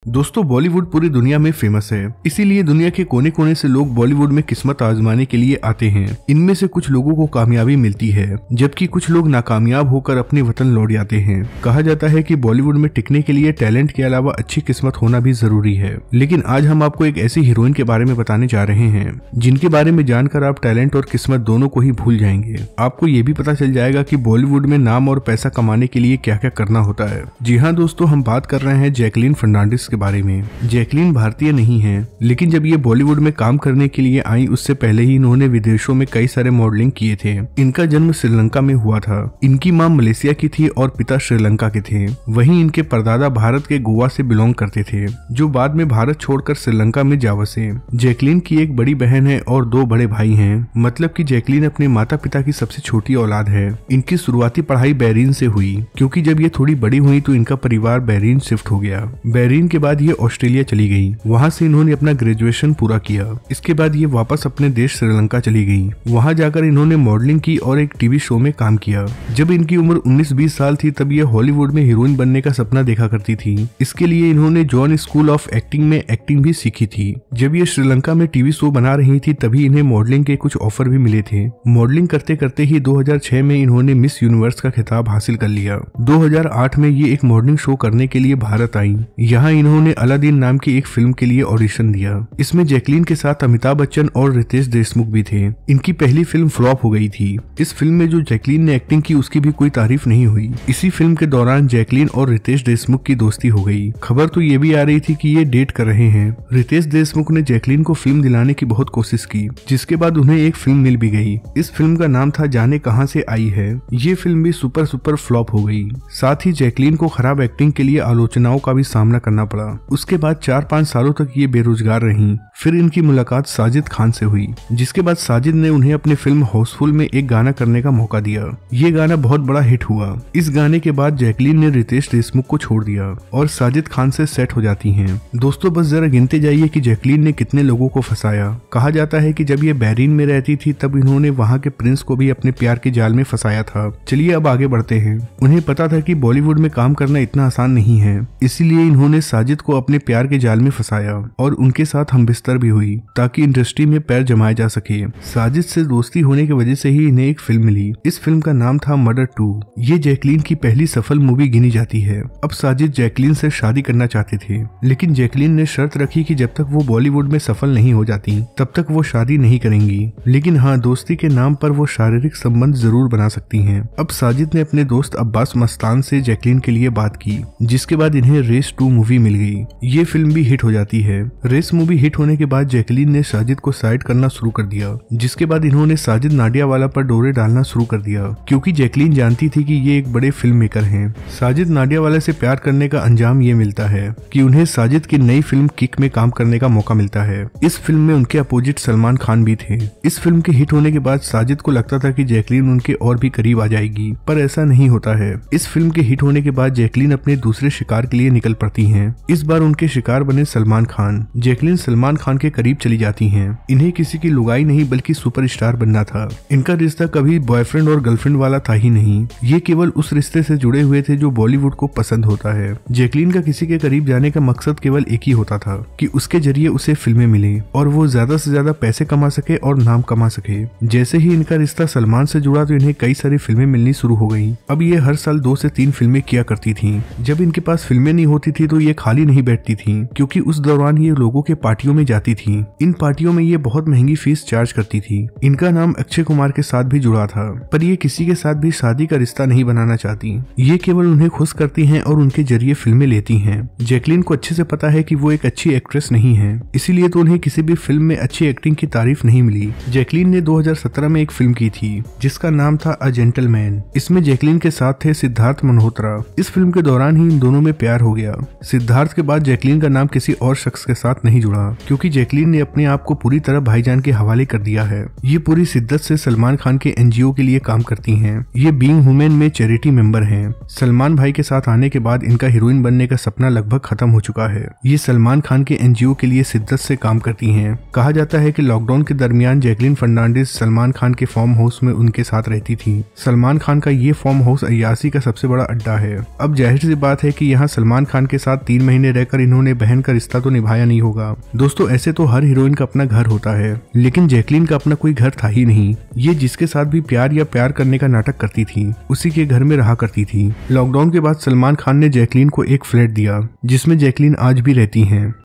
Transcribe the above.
दोस्तों बॉलीवुड पूरी दुनिया में फेमस है, इसीलिए दुनिया के कोने कोने से लोग बॉलीवुड में किस्मत आजमाने के लिए आते हैं। इनमें से कुछ लोगों को कामयाबी मिलती है, जबकि कुछ लोग नाकामयाब होकर अपने वतन लौट जाते हैं। कहा जाता है कि बॉलीवुड में टिकने के लिए टैलेंट के अलावा अच्छी किस्मत होना भी जरूरी है। लेकिन आज हम आपको एक ऐसी हीरोइन के बारे में बताने जा रहे हैं जिनके बारे में जानकर आप टैलेंट और किस्मत दोनों को ही भूल जाएंगे। आपको ये भी पता चल जाएगा कि बॉलीवुड में नाम और पैसा कमाने के लिए क्या क्या करना होता है। जी हाँ दोस्तों, हम बात कर रहे हैं जैकलीन फर्नांडिस के बारे में। जैकलीन भारतीय नहीं है, लेकिन जब ये बॉलीवुड में काम करने के लिए आई उससे पहले ही इन्होंने विदेशों में कई सारे मॉडलिंग किए थे। इनका जन्म श्रीलंका में हुआ था। इनकी मां मलेशिया की थी और पिता श्रीलंका के थे। वहीं इनके परदादा भारत के गोवा से बिलोंग करते थे, जो बाद में भारत छोड़कर श्रीलंका में जा बसे। जैकलीन की एक बड़ी बहन है और 2 बड़े भाई हैं, मतलब कि जैकलीन अपने माता पिता की सबसे छोटी औलाद है। इनकी शुरुआती पढ़ाई बहरीन से हुई, क्योंकि जब ये थोड़ी बड़ी हुई तो इनका परिवार बहरीन शिफ्ट हो गया। बहरीन के बाद ये ऑस्ट्रेलिया चली गई। वहां से इन्होंने अपना ग्रेजुएशन पूरा किया। इसके बाद ये वापस अपने देश श्रीलंका चली गई। वहां जाकर इन्होंने मॉडलिंग की और एक टीवी शो में काम किया। जब इनकी उम्र 19-20 साल थी तब ये हॉलीवुड में हीरोइन बनने का सपना देखा करती थी। इसके लिए इन्होंने जॉन स्कूल ऑफ एक्टिंग में एक्टिंग भी सीखी थी। जब ये श्रीलंका में टीवी शो बना रही थी तभी इन्हें मॉडलिंग के कुछ ऑफर भी मिले थे। मॉडलिंग करते करते ही 2006 में इन्होंने मिस यूनिवर्स का खिताब हासिल कर लिया। 2008 में ये एक मॉडलिंग शो करने के लिए भारत आई। यहाँ इन्होंने अलादीन नाम की एक फिल्म के लिए ऑडिशन दिया। इसमें जैकलीन के साथ अमिताभ बच्चन और रितेश देशमुख भी थे। इनकी पहली फिल्म फ्लॉप हो गई थी। इस फिल्म में जो जैकलीन ने एक्टिंग की उसकी भी कोई तारीफ नहीं हुई। इसी फिल्म के दौरान जैकलीन और रितेश देशमुख की दोस्ती हो गई। खबर तो ये भी आ रही थी कि ये डेट कर रहे हैं। रितेश देशमुख ने जैकलीन को फिल्म दिलाने की बहुत कोशिश की, जिसके बाद उन्हें एक फिल्म मिल भी गई। इस फिल्म का नाम था जाने कहां से आई है। ये फिल्म भी सुपर फ्लॉप हो गई। साथ ही जैकलीन को खराब एक्टिंग के लिए आलोचनाओं का भी सामना करना पड़ा। उसके बाद 4-5 सालों तक ये बेरोजगार रहीं। फिर इनकी मुलाकात साजिद खान से हुई, जिसके बाद साजिद ने उन्हें अपने फिल्म हाउसफुल में एक गाना करने का मौका दिया। ये गाना बहुत बड़ा हिट हुआ। इस गाने के बाद जैकलीन ने रितेश देशमुख को छोड़ दिया और साजिद खान से सेट हो जाती हैं। दोस्तों बस जरा गिनते जाइए कि जैकलीन ने कितने लोगों को फंसाया। कहा जाता है कि जब ये बहरीन में रहती थी तब इन्होंने वहाँ के प्रिंस को भी अपने प्यार के जाल में फंसाया था। चलिए अब आगे बढ़ते हैं। उन्हें पता था कि बॉलीवुड में काम करना इतना आसान नहीं है, इसीलिए इन्होंने साजिद को अपने प्यार के जाल में फंसाया और उनके साथ हमबिस्तर भी हुई ताकि इंडस्ट्री में पैर जमाया जा सके। साजिद से दोस्ती होने की वजह से ही इन्हें एक फिल्म मिली। इस फिल्म का नाम था मर्डर 2। ये जैकलीन की पहली सफल मूवी गिनी जाती है। अब साजिद जैकलीन से शादी करना चाहते थे, लेकिन जैकलीन ने शर्त रखी कि जब तक वो बॉलीवुड में सफल नहीं हो जाती तब तक वो शादी नहीं करेंगी। लेकिन हाँ, दोस्ती के नाम पर वो शारीरिक संबंध जरूर बना सकती हैं। अब साजिद ने अपने दोस्त अब्बास मस्तान से जैकलीन के लिए बात की, जिसके बाद इन्हें रेस 2 मूवी मिल गई। ये फिल्म भी हिट हो जाती है। रेस मूवी हिट होने के बाद जैकलीन ने साजिद को साइड करना शुरू कर दिया, जिसके बाद इन्होंने साजिद नाडियावाला पर डोरे डालना शुरू कर दिया, क्योंकि जैकलीन जानती थी कि ये एक बड़े फिल्म मेकर हैं। साजिद नाडियावाला से प्यार करने का अंजाम ये मिलता है कि उन्हें साजिद की नई फिल्म किक में काम करने का मौका मिलता है। इस फिल्म में उनके अपोजिट सलमान खान भी थे। इस फिल्म के हिट होने के बाद साजिद को लगता था कि जैकलीन उनके और भी करीब आ जाएगी, पर ऐसा नहीं होता है। इस फिल्म के हिट होने के बाद जैकलीन अपने दूसरे शिकार के लिए निकल पड़ती हैं। इस बार उनके शिकार बने सलमान खान। जैकलीन सलमान खान के करीब चली जाती हैं। इन्हें किसी की लुगाई नहीं बल्कि सुपरस्टार बनना था। इनका रिश्ता कभी बॉयफ्रेंड और गर्लफ्रेंड वाला था ही नहीं। ये केवल उस रिश्ते से जुड़े हुए थे जो बॉलीवुड को पसंद होता है। जैकलीन का किसी के करीब जाने का मकसद केवल एक ही होता था कि उसके जरिए उसे फिल्में मिले और वो ज्यादा से ज्यादा पैसे कमा सके और नाम कमा सके। जैसे ही इनका रिश्ता सलमान से जुड़ा तो इन्हें कई सारी फिल्में मिलनी शुरू हो गई। अब ये हर साल 2 से 3 फिल्में किया करती थी। जब इनके पास फिल्में नहीं होती थी तो ये खाली नहीं बैठती थी, क्योंकि उस दौरान ये लोगों के पार्टियों में जाती थी। इन पार्टियों में ये बहुत महंगी फीस चार्ज करती थी। इनका नाम अक्षय कुमार के साथ भी जुड़ा था, पर ये किसी के साथ भी शादी का रिश्ता नहीं बनाना चाहती। ये केवल उन्हें खुश करती हैं और उनके जरिए फिल्में लेती हैं। जैकलीन को अच्छे से पता है कि वो एक अच्छी एक्ट्रेस नहीं है, इसीलिए तो उन्हें किसी भी फिल्म में अच्छी एक्टिंग की तारीफ नहीं मिली। जैकलीन ने 2017 में एक फिल्म की थी जिसका नाम था अ जेंटलमैन। इसमें जैकलीन के साथ थे सिद्धार्थ मल्होत्रा। इस फिल्म के दौरान ही इन दोनों में प्यार हो गया। सिद्धार्थ के बाद जैकलीन का नाम किसी और शख्स के साथ नहीं जुड़ा, क्योंकि जैकलीन ने अपने आप को पूरी तरह भाईजान के हवाले कर दिया है। ये पूरी शिद्दत से सलमान खान के एनजीओ के लिए काम करती हैं। ये बीइंग वुमेन में चैरिटी मेंबर हैं। सलमान भाई के साथ आने के बाद इनका हीरोइन बनने का सपना लगभग खत्म हो चुका है। ये सलमान खान के एनजीओ के लिए शिद्दत से काम करती हैं। कहा जाता है कि लॉकडाउन के दरमियान जैकलीन फर्नांडिस सलमान खान के फार्म हाउस में उनके साथ रहती थी। सलमान खान का ये फार्म हाउस अय्यासी का सबसे बड़ा अड्डा है। अब जाहिर सी बात है कि यहाँ सलमान खान के साथ 3 महीने महीने रहकर इन्होंने बहन का रिश्ता तो निभाया नहीं होगा। दोस्तों ऐसे तो हर हीरोइन का अपना घर होता है, लेकिन जैकलीन का अपना कोई घर था ही नहीं। ये जिसके साथ भी प्यार या प्यार करने का नाटक करती थी उसी के घर में रहा करती थी। लॉकडाउन के बाद सलमान खान ने जैकलीन को एक फ्लैट दिया जिसमें जैकलीन आज भी रहती हैं।